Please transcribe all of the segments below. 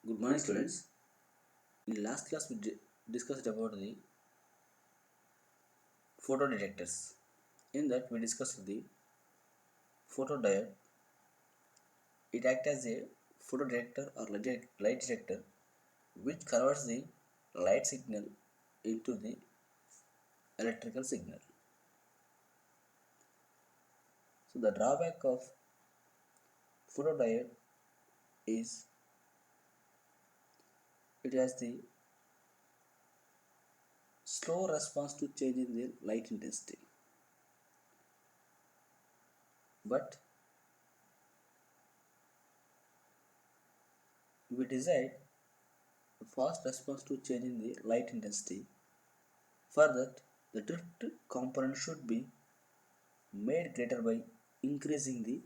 Good morning, students. In last class, we discussed about the photodetectors. In that, we discussed the photodiode. It acts as a photodetector or light detector, which converts the light signal into the electrical signal. So the drawback of photodiode is it has the slow response to change in the light intensity. But we desire a fast response to change in the light intensity. For that, the drift component should be made greater by increasing the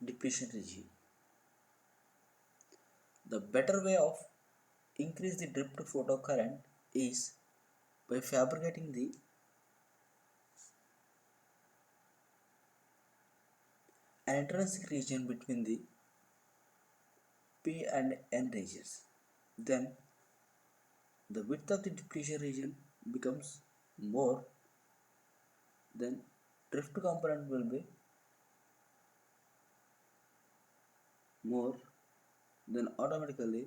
depletion region. The better way of increase the drift photocurrent is by fabricating the an intrinsic region between the P and N regions. Then the width of the depletion region becomes more, then drift component will be more, then automatically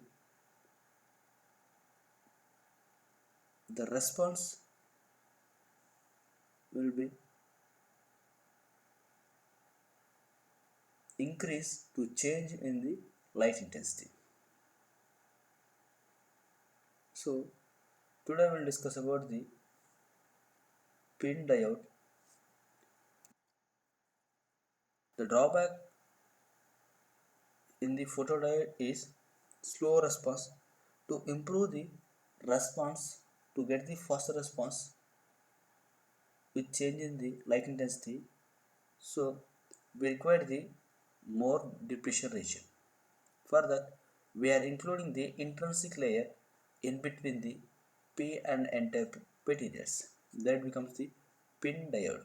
the response will be increase to change in the light intensity. So today we'll discuss about the PIN diode. The drawback in the photodiode is slow response. To improve the response, to get the faster response with change in the light intensity, so we require the more depletion region. For that, we are including the intrinsic layer in between the P and N type materials. That becomes the PIN diode.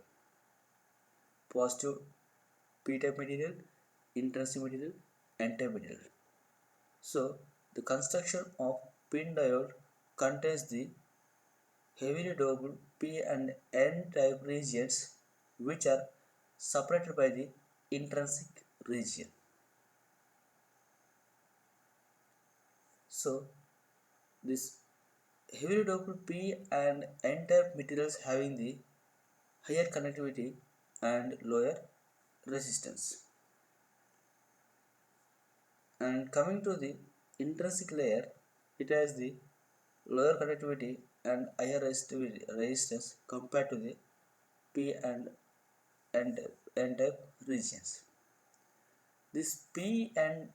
Positive P type material, intrinsic material, N type material. So the construction of PIN diode contains the heavily doped P and N type regions, which are separated by the intrinsic region. So this heavily doped P and N type materials having the higher conductivity and lower resistance. And coming to the intrinsic layer, it has the lower conductivity and higher resistance compared to the P and N type regions. This P and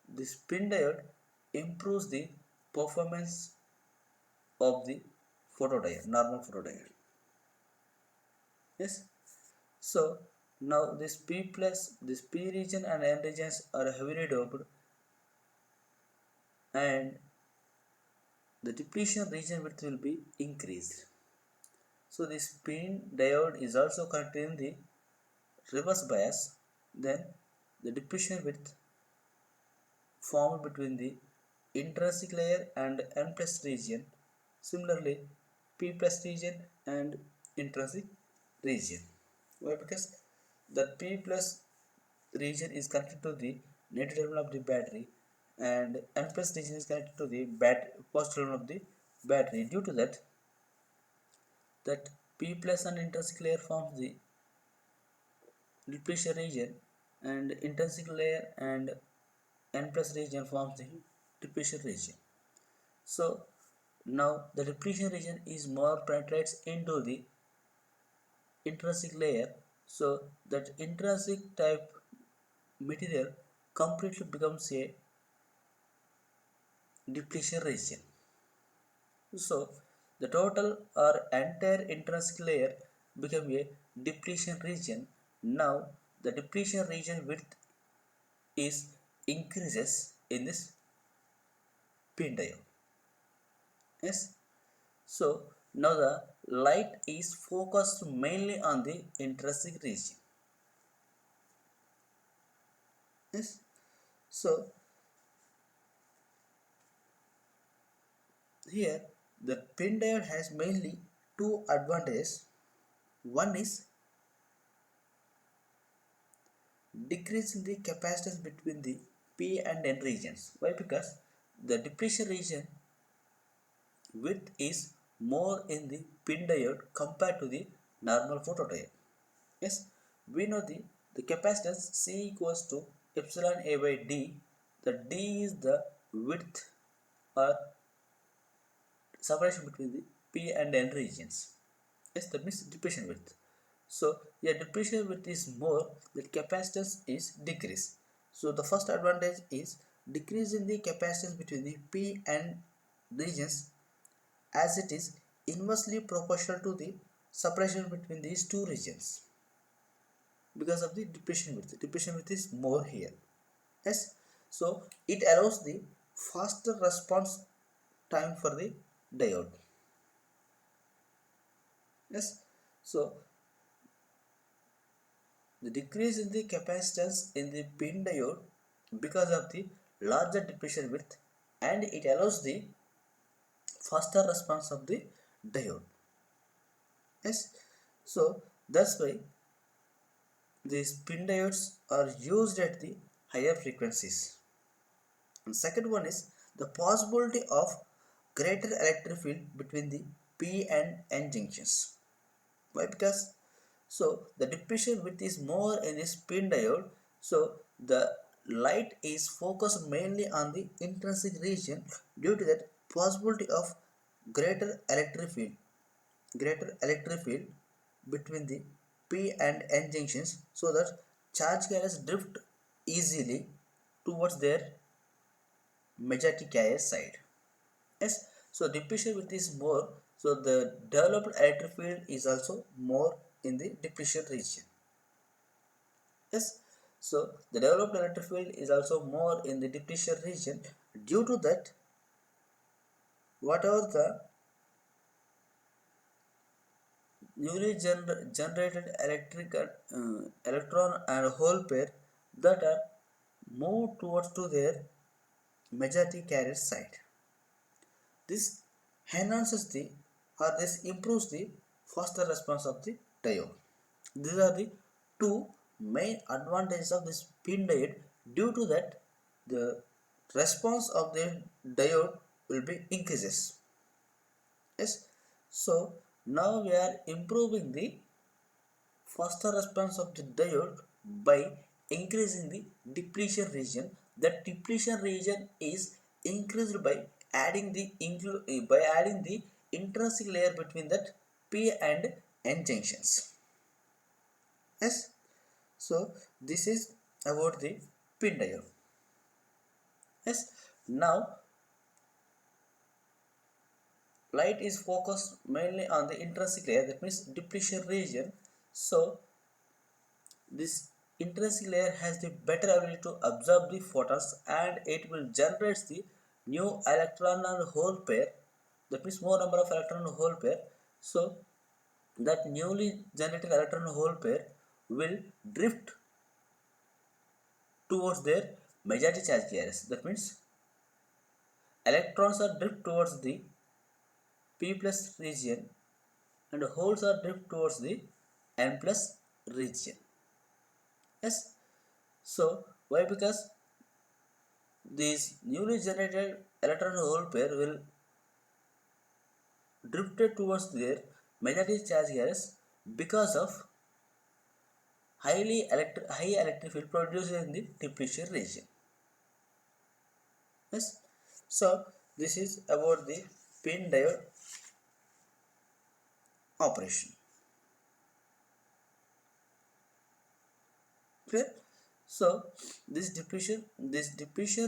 this PIN diode improves the performance of the photodiode, normal photodiode. Yes. So now this P region and N regions are heavily doped, and the depletion region width will be increased. So this PIN diode is also containing the reverse bias. Then the depletion width formed between the intrinsic layer and N plus region. Similarly, P plus region and intrinsic region. Why? Because the P plus region is connected to the negative terminal of the battery, and N plus region is connected to the positive terminal of the battery. Due to that, P plus and intrinsic layer forms the depletion region, and intrinsic layer and N plus region forms the depletion region. So now the depletion region is more penetrates into the intrinsic layer, so that intrinsic type material completely becomes a depletion region. So the total or entire intrinsic layer become a depletion region. Now the depletion region width is increases in this PIN diode. Yes. So now the light is focused mainly on the intrinsic region. Yes. So Here the pin diode has mainly two advantages. One is decreasing the capacitance between the P and N regions. Why? Because the depletion region width is more in the pin diode compared to the normal photodiode. Yes, we know the capacitance C equals to epsilon A by D. The D is the width or separation between the P and N regions. Yes, that means depletion width. So your depletion width is more, the capacitance is decreased. So the first advantage is decreasing the capacitance between the P and regions, as it is inversely proportional to the separation between these two regions because of the depletion width. The depletion width is more here. Yes, so it allows the faster response time for the diode. Yes, so the decrease in the capacitance in the pin diode because of the larger depletion width, and it allows the faster response of the diode. Yes, so that's why these pin diodes are used at the higher frequencies. And second one is the possibility of greater electric field between the P and N junctions. Why? Because so the depletion width is more in this pin diode, so the light is focused mainly on the intrinsic region. Due to that possibility of greater electric field, greater electric field between the P and N junctions, so that charge carriers drift easily towards their majority carrier side. Yes, so depletion width is more, so the developed electric field is also more in the depletion region. Yes, so the developed electric field is also more in the depletion region. Due to that, whatever the newly generated electron and hole pair that are moved towards to their majority carrier side. This enhances the, or this improves the faster response of the diode. These are the two main advantages of this pin diode. Due to that, the response of the diode will be increases. Yes, so now we are improving the faster response of the diode by increasing the depletion region. That depletion region is increased by adding the intrinsic layer between that P and N junctions. Yes, so this is about the pin diode. Yes, now light is focused mainly on the intrinsic layer, that means depletion region. So this intrinsic layer has the better ability to absorb the photons, and it will generate the new electron and hole pair, that means more number of electron and hole pair. So that newly generated electron and hole pair will drift towards their majority charge carriers. That means electrons are drift towards the P plus region and holes are drift towards the N plus region. Yes, so why? Because this newly generated electron hole pair will drifted towards their magnetic charge carriers because of high electric field produced in the depletion region. Yes, so this is about the pin diode operation. Clear? So this depletion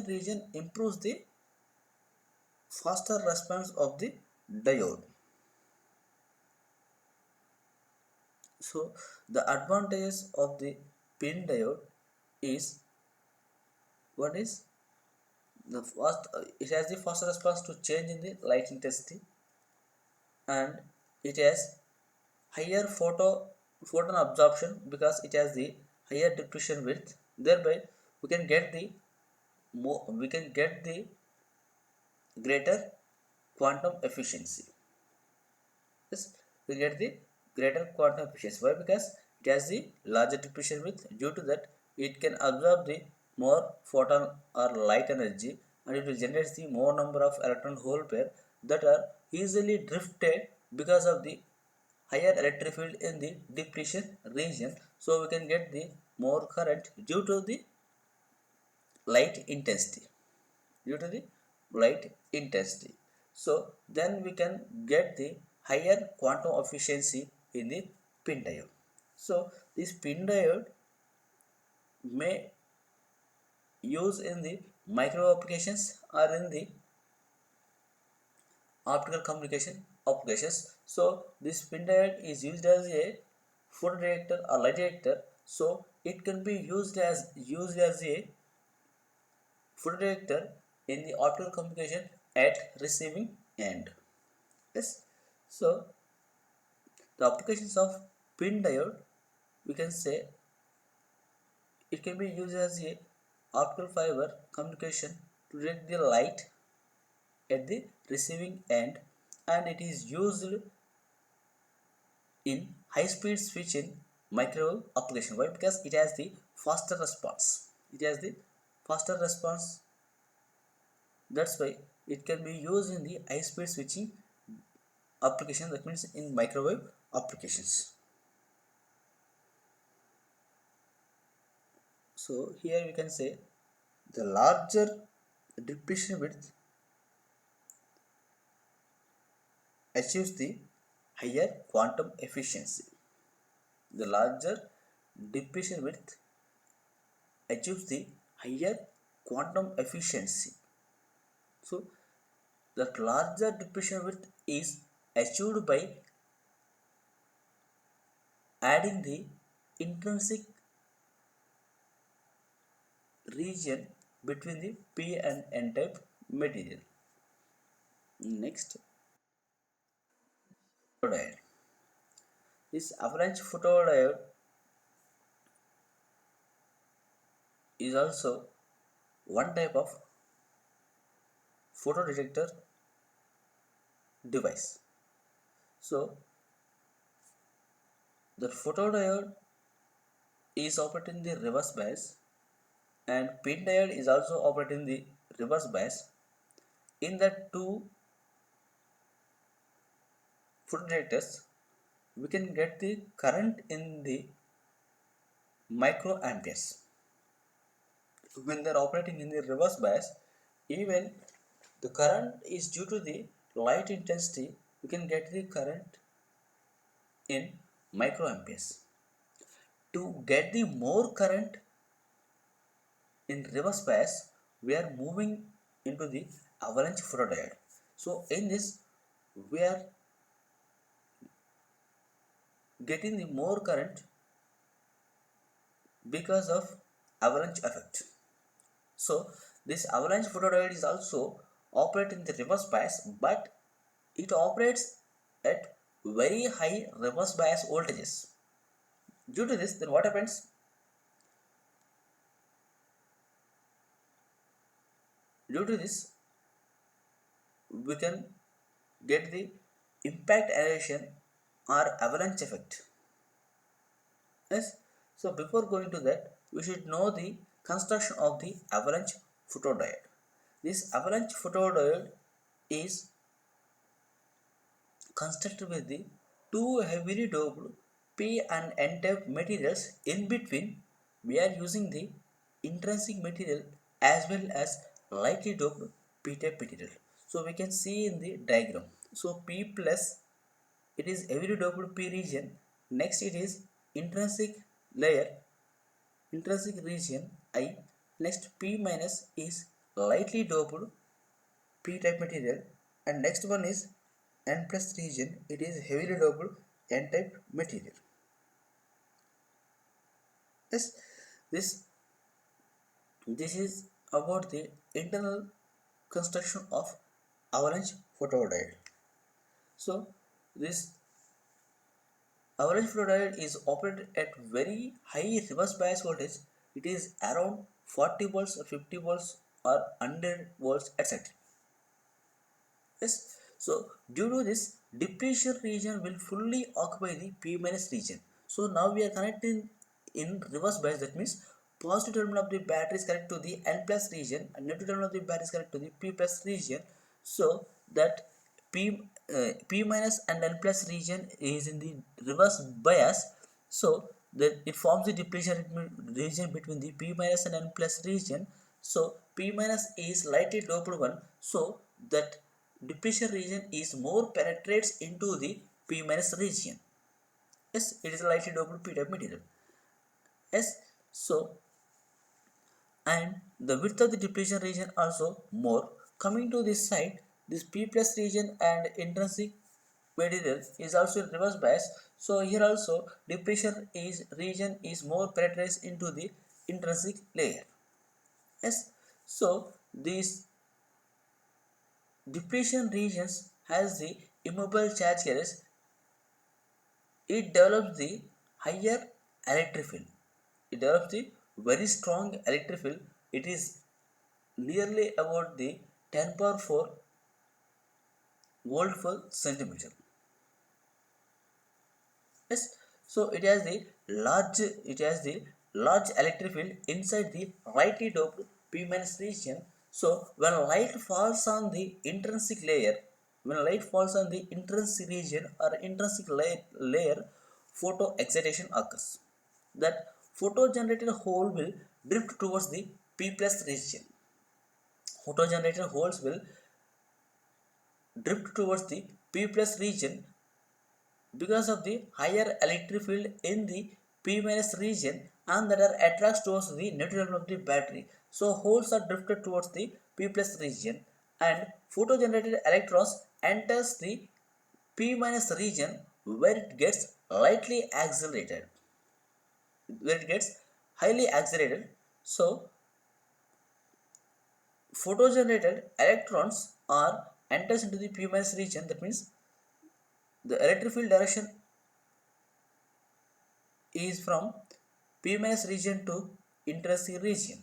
region improves the faster response of the diode. So the advantages of the pin diode is, what is the first, it has the fast response to change in the light intensity, and it has higher photon absorption because it has the higher depletion width. Thereby we can get the greater quantum efficiency. Yes, we get the greater quantum efficiency. Why? Because it has the larger diffusion width. Due to that, it can absorb the more photon or light energy, and it will generate the more number of electron hole pair that are easily drifted because of the higher electric field in the depletion region. So we can get the more current due to the light intensity. Due to the light intensity. So then we can get the higher quantum efficiency in the pin diode. So this pin diode may use in the micro applications or in the optical communication applications. So this pin diode is used as a photodetector or light detector. So it can be used as a photodetector in the optical communication at receiving end. Yes. So the applications of pin diode, we can say it can be used as a optical fiber communication to detect the light at the receiving end, and it is used in high speed switch in microwave application. Why? Because it has the faster response. It has the faster response. That's why it can be used in the high speed switching application. That means in microwave applications. So here we can say the larger depletion width achieves the higher quantum efficiency. The larger depletion width achieves the higher quantum efficiency. So that larger depletion width is achieved by adding the intrinsic region between the p and n type material. Next, photodiode. This avalanche photodiode is also one type of photodetector device. So the photodiode is operating the reverse bias, and pin diode is also operating the reverse bias. In the two photodetectors, we can get the current in the microamperes. When they are operating in the reverse bias, even the current is due to the light intensity, we can get the current in microamperes. To get the more current in reverse bias, we are moving into the avalanche photodiode. So in this, we are getting the more current because of avalanche effect. So this avalanche photodiode is also operating the reverse bias, but it operates at very high reverse bias voltages. Due to this, then what happens? Due to this, we can get the impact annihilation or avalanche effect. Yes. So before going to that, we should know the construction of the avalanche photodiode. This avalanche photodiode is constructed with the two heavily doped P and N type materials. In between, we are using the intrinsic material as well as lightly doped P type material. So we can see in the diagram. So P plus, it is heavily doped P region. Next it is intrinsic layer, intrinsic region I. Next P minus is lightly doped P type material, and next one is N plus region, it is heavily doped N type material. Yes, this this is about the internal construction of avalanche photodiode. So this avalanche photodiode is operated at very high reverse bias voltage. It is around 40 volts or 50 volts or 100 volts, etc. Yes. So due to this, depletion region will fully occupy the P minus region. So now we are connecting in reverse bias. That means positive terminal of the battery is connected to the N plus region and negative terminal of the battery is connected to the P plus region. So that P minus and N plus region is in the reverse bias. So that it forms the depletion region between the P minus and N plus region. So P minus is lightly doped one. So that depletion region is more penetrates into the P minus region. Yes, it is a lightly doped p type material. Yes, so and the width of the depletion region also more. Coming to this side, this P plus region and intrinsic material is also in reverse bias. So here also depletion is region is more penetrates into the intrinsic layer. Yes, so these depletion regions has the immobile charge carriers. It develops the higher electric field. It develops the very strong electric field. It is nearly about the 10 power 4 volt per centimeter. Yes, so it has the large electric field inside the rightly doped P minus region. So when light falls on the intrinsic layer, when light falls on the intrinsic region or intrinsic layer, photo excitation occurs. That photo generated hole will drift towards the P plus region. Photo generated holes will drift towards the P plus region because of the higher electric field in the P minus region and that are attracts towards the neutral of the battery. So holes are drifted towards the P plus region and photogenerated electrons enters the P minus region where it gets lightly accelerated, where it gets highly accelerated. So photogenerated electrons are enters into the P minus region. That means the electric field direction is from P minus region to intrinsic region.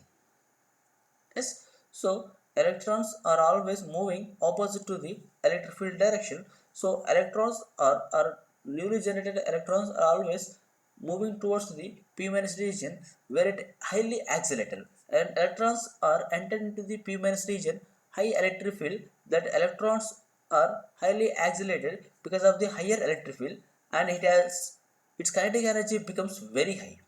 Yes, so electrons are always moving opposite to the electric field direction. So electrons are newly generated electrons are always moving towards the P minus region where it highly accelerated. And electrons are entered into the P minus region high electric field. That electrons are highly accelerated because of the higher electric field and it has its kinetic energy becomes very high.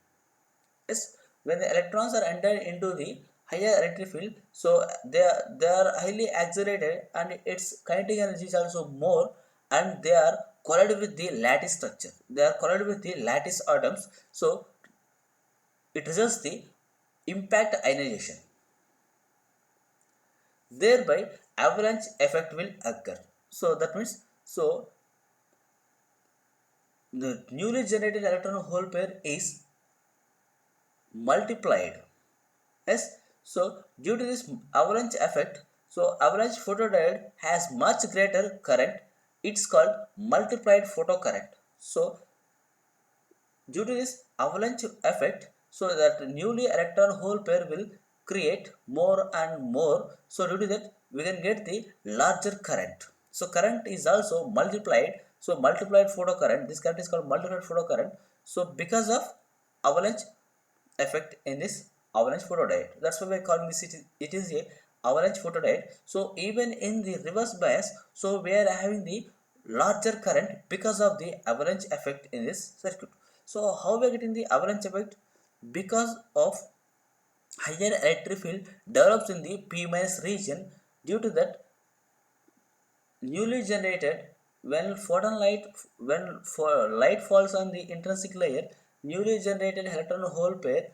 Yes, when the electrons are entered into the higher electric field, so they are highly accelerated and its kinetic energy is also more and they are collided with the lattice structure. They are collided with the lattice atoms, so it results the impact ionization. Thereby, avalanche effect will occur. So that means so the newly generated electron hole pair is multiplied. Yes, so due to this avalanche effect, so avalanche photodiode has much greater current. It's called multiplied photocurrent. So due to this avalanche effect, so that newly electron hole pair will create more and more. So due to that, we can get the larger current. So current is also multiplied. So multiplied photocurrent. This current is called multiplied photocurrent. So because of avalanche effect in this avalanche photodiode. That's why we're calling this it is a avalanche photodiode. So even in the reverse bias, so we are having the larger current because of the avalanche effect in this circuit. So how we are getting the avalanche effect? Because of higher electric field develops in the P minus region. Due to that, newly generated when photon light when light falls on the intrinsic layer, newly generated electron hole pair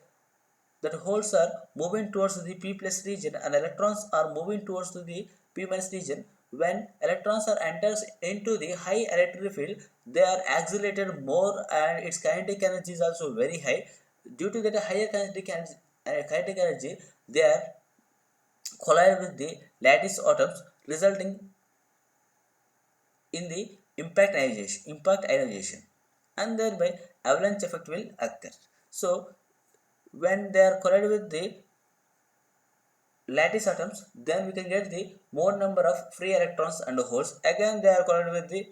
that holes are moving towards the P plus region and electrons are moving towards the P minus region. When electrons are enters into the high electric field, they are accelerated more and its kinetic energy is also very high. Due to that higher kinetic energy, they are collide with the lattice atoms, resulting in the impact ionization, and thereby avalanche effect will occur. So when they are collided with the lattice atoms, then we can get the more number of free electrons and holes. Again, they are colored with the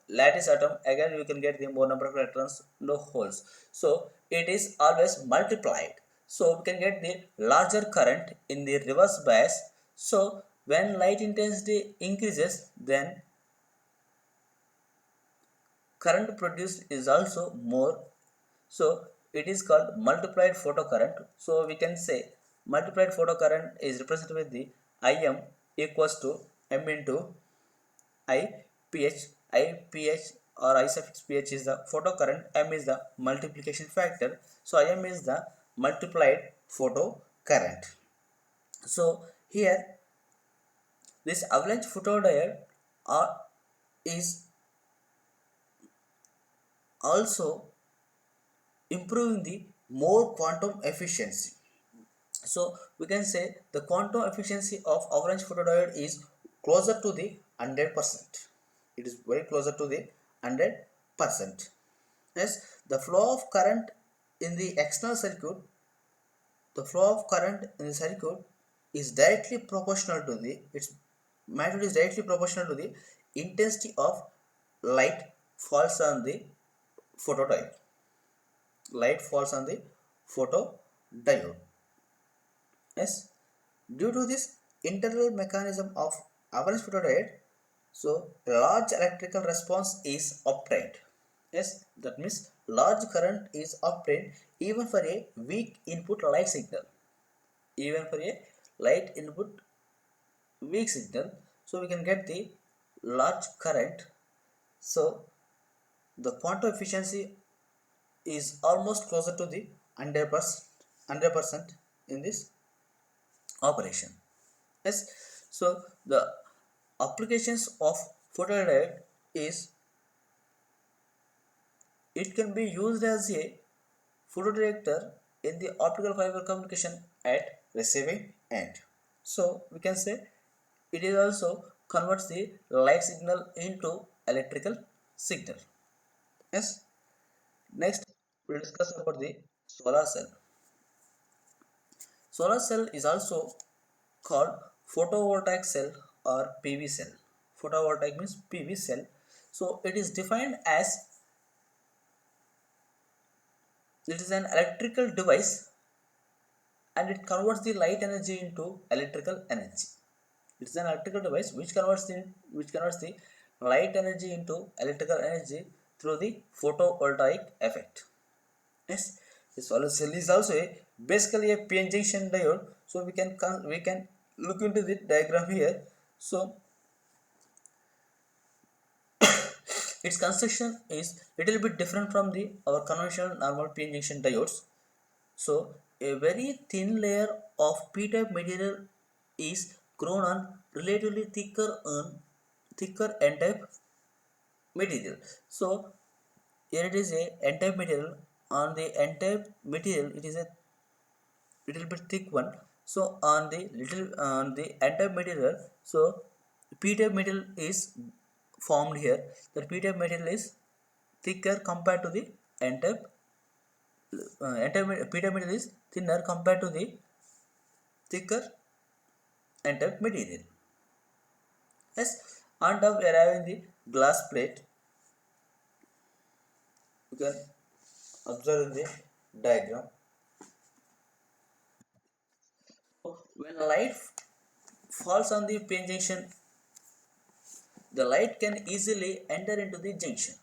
lattice atom. Again, we can get the more number of electrons and holes. So it is always multiplied. So we can get the larger current in the reverse bias. So when light intensity increases, then current produced is also more. So it is called multiplied photocurrent. So we can say multiplied photocurrent is represented with the Im equals to m into I pH. I pH or I suffix pH is the photocurrent, m is the multiplication factor. So Im is the multiplied photocurrent. So here this avalanche photodiode is also improving the more quantum efficiency. So we can say the quantum efficiency of avalanche photodiode is closer to the 100%. It is very closer to the 100%. Yes, the flow of current in the external circuit, the flow of current in the circuit is directly proportional to the its magnitude is directly proportional to the intensity of light falls on the photodiode. Light falls on the photodiode. Yes, due to this internal mechanism of avalanche photodiode, so a large electrical response is obtained. Yes, that means large current is obtained even for a weak input light signal. Even for a light input weak signal, so we can get the large current. So the quantum efficiency is almost closer to the 100% in this operation. Yes, so the applications of photodiode is it can be used as a photodetector in the optical fiber communication at receiving end. So we can say it is also converts the light signal into electrical signal. Yes, next we'll discuss about the solar cell. Solar cell is also called photovoltaic cell or PV cell. Photovoltaic means PV cell. So it is defined as it is an electrical device and it converts the light energy into electrical energy. It is an electrical device which converts the light energy into electrical energy through the photovoltaic effect. Yes, the solar cell is also basically a p-n junction diode. So we can look into the diagram here. So its construction is little bit different from the our conventional normal p-n junction diodes. So a very thin layer of p-type material is grown on relatively thicker n-type material. So here it is a n-type material. On the n-type material, it is a little bit thick one. So on the n-type material, so p-type material is formed here. The p-type material is thicker compared to the n-type. P-type material is thinner compared to the thicker n-type material. Yes, on top we are having the glass plate. You can observe in the diagram. So when light falls on the p-n junction, the light can easily enter into the junction.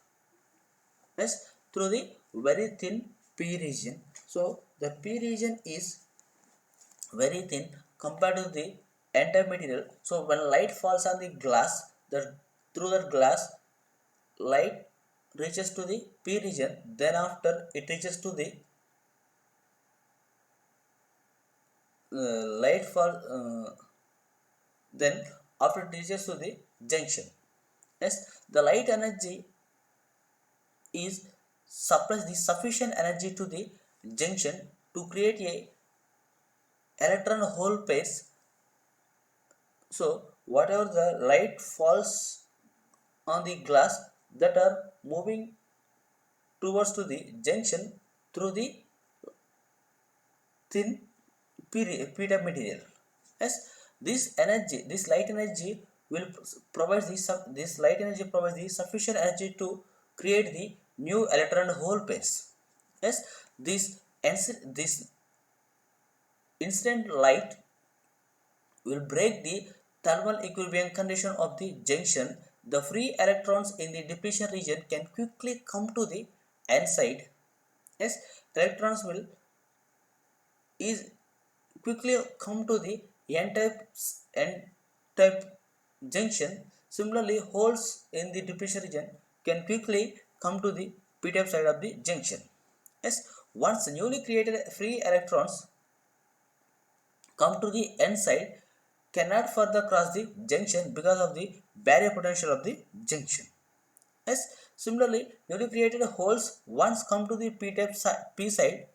Yes, through the very thin p region. So the p region is very thin compared to the entire material. So when light falls on the glass, the through that glass light reaches to the p region. Then after it reaches to the light fall. Then after it reaches to the junction. Yes, the light energy is supplies the sufficient energy to the junction to create a electron hole pairs. So whatever the light falls on the glass that are moving towards to the junction through the thin p-type material. Yes, this light energy will provide this light energy provides the sufficient energy to create the new electron hole pairs. Yes, this incident light will break the thermal equilibrium condition of the junction. The free electrons in the depletion region can quickly come to the n side. Yes, electrons will is quickly come to the n-type junction. Similarly, holes in the depletion region can quickly come to the p-type side of the junction. Yes, once newly created free electrons come to the n side, cannot further cross the junction because of the barrier potential of the junction. Yes, similarly, newly created holes once come to the p-type p side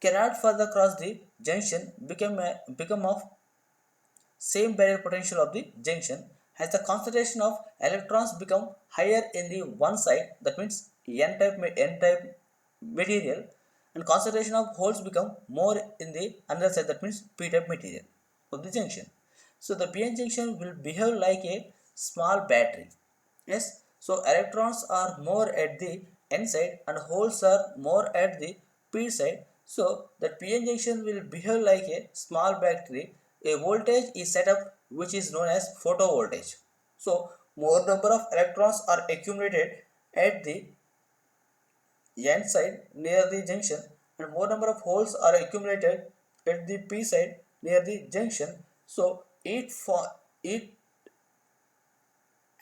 cannot further cross the junction become of same barrier potential of the junction. As the concentration of electrons become higher in the one side, that means n-type material, and concentration of holes become more in the other side, that means p-type material of the junction. So the p-n junction will behave like a small battery. Yes, so electrons are more at the n side and holes are more at the p side. So the p-n junction will behave like a small battery. A voltage is set up which is known as photovoltage. So more number of electrons are accumulated at the n side near the junction and more number of holes are accumulated at the p side near the junction. So it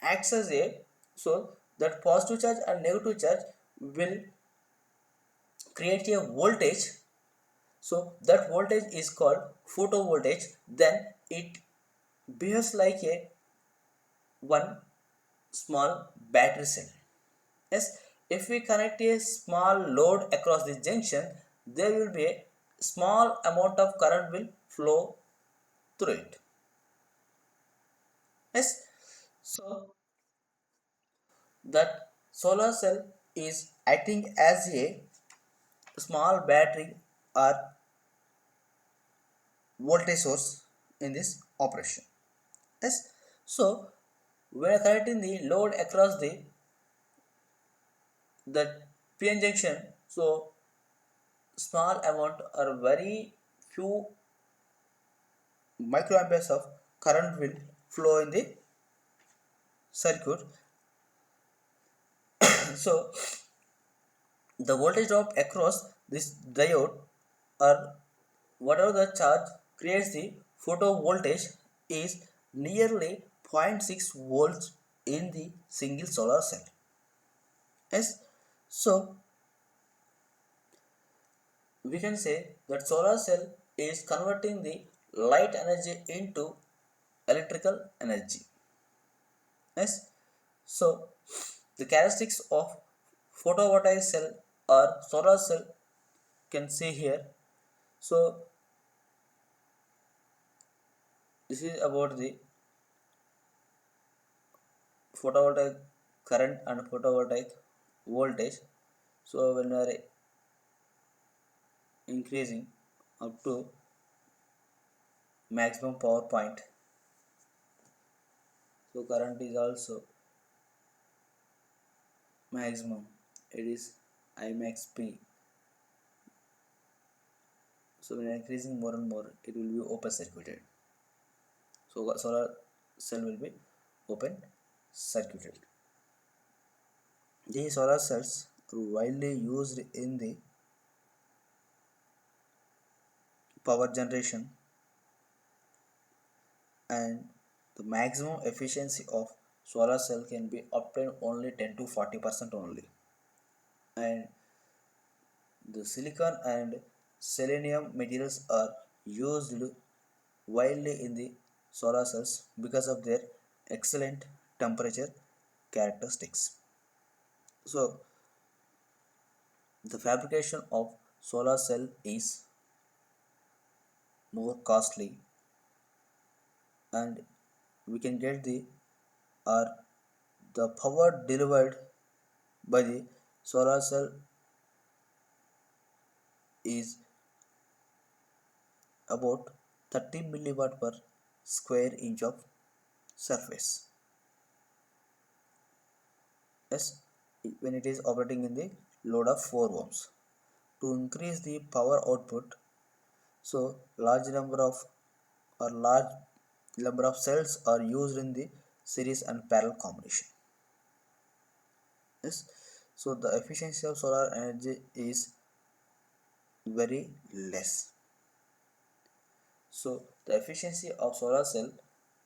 acts as a, so that positive charge and negative charge will create a voltage. So that voltage is called photovoltage. Then it behaves like a one small battery cell. Yes, if we connect a small load across the junction, there will be a small amount of current will flow through it. Yes, so that solar cell is acting as a small battery or voltage source in this operation. Yes, so when connecting the load across the PN junction, so small amount or very few microamperes of current will flow in the circuit. So the voltage drop across this diode or whatever the charge creates the photovoltage is nearly zero point 0.6 volts in the single solar cell. Yes, so we can say that solar cell is converting the light energy into electrical energy. Yes, so the characteristics of photovoltaic cell or solar cell can see here. So this is about the photovoltaic current and photovoltaic voltage. So when we are increasing up to maximum power point, so current is also maximum, it is I max P. So when increasing more and more, it will be open circuited. So solar cell will be open circuited. These solar cells are widely used in the power generation, and the maximum efficiency of solar cell can be obtained only 10 to 40% only. And the silicon and selenium materials are used widely in the solar cells because of their excellent temperature characteristics. So the fabrication of solar cell is more costly, and we can get or the power delivered by the solar cell is about 30 milliwatt per square inch of surface. Yes, when it is operating in the load of 4 ohms. To increase the power output, so large number of cells are used in the series and parallel combination. Yes, so the efficiency of solar energy is very less. So the efficiency of solar cell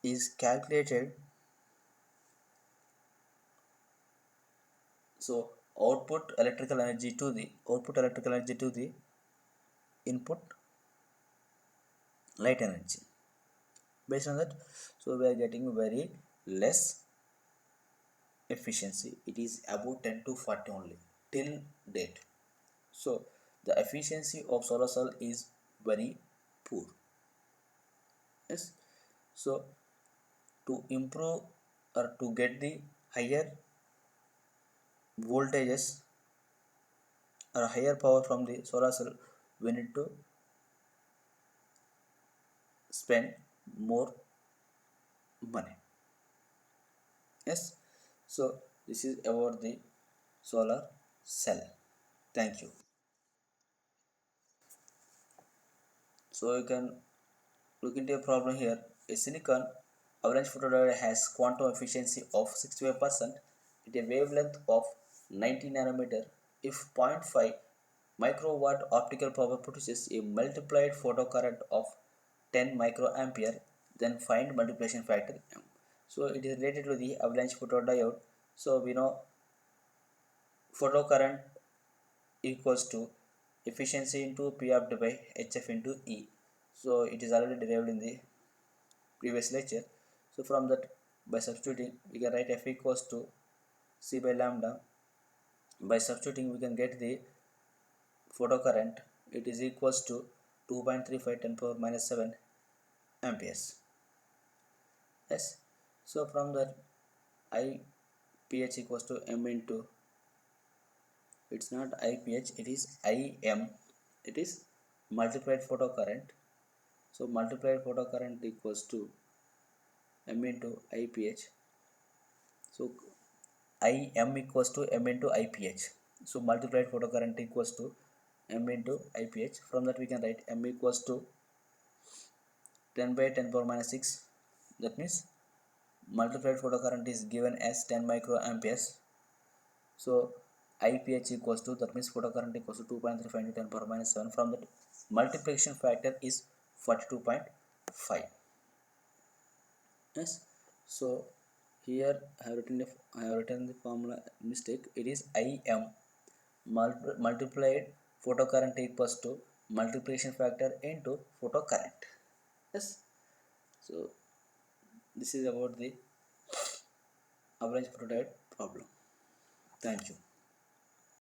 is calculated. So output electrical energy to the input light energy. Based on that, so we are getting very less efficiency. It is about 10 to 40 only till date. So the efficiency of solar cell is very poor. Yes, so to improve or to get the higher voltages or higher power from the solar cell, we need to spend more money. Yes, so this is about the solar cell. Thank you. So you can look into a problem here. A silicon avalanche photodiode has quantum efficiency of 65% at a wavelength of 90 nanometer. If zero point 0.5 microwatt optical power produces a multiplied photocurrent of 10 microampere, then find multiplication factor M. So it is related to the avalanche photodiode. So we know photocurrent equals to efficiency into P of by HF into E. So it is already derived in the previous lecture. So from that, by substituting, we can write F equals to C by lambda. By substituting, we can get the photocurrent. It is equals to 2.35 10 power minus 7 amperes. Yes. So from that, IPH equals to M into, it's not IPH, it is IM. It is multiplied photocurrent. So multiplied photocurrent equals to M into IPH. So IM equals to M into IPH. So multiplied photocurrent equals to M into IPH. From that we can write M equals to 10 by 10 power minus 6. That means multiplied photocurrent is given as 10 microamperes. So IPH equals to, that means photocurrent equals to 2.35 into 10 power minus 7. From that multiplication factor is 42.5. Yes. So here I have written the formula mistake. It is IM multiplied photocurrent equals to multiplication factor into photocurrent. Yes. So this is about the average photodiode problem. Thank you.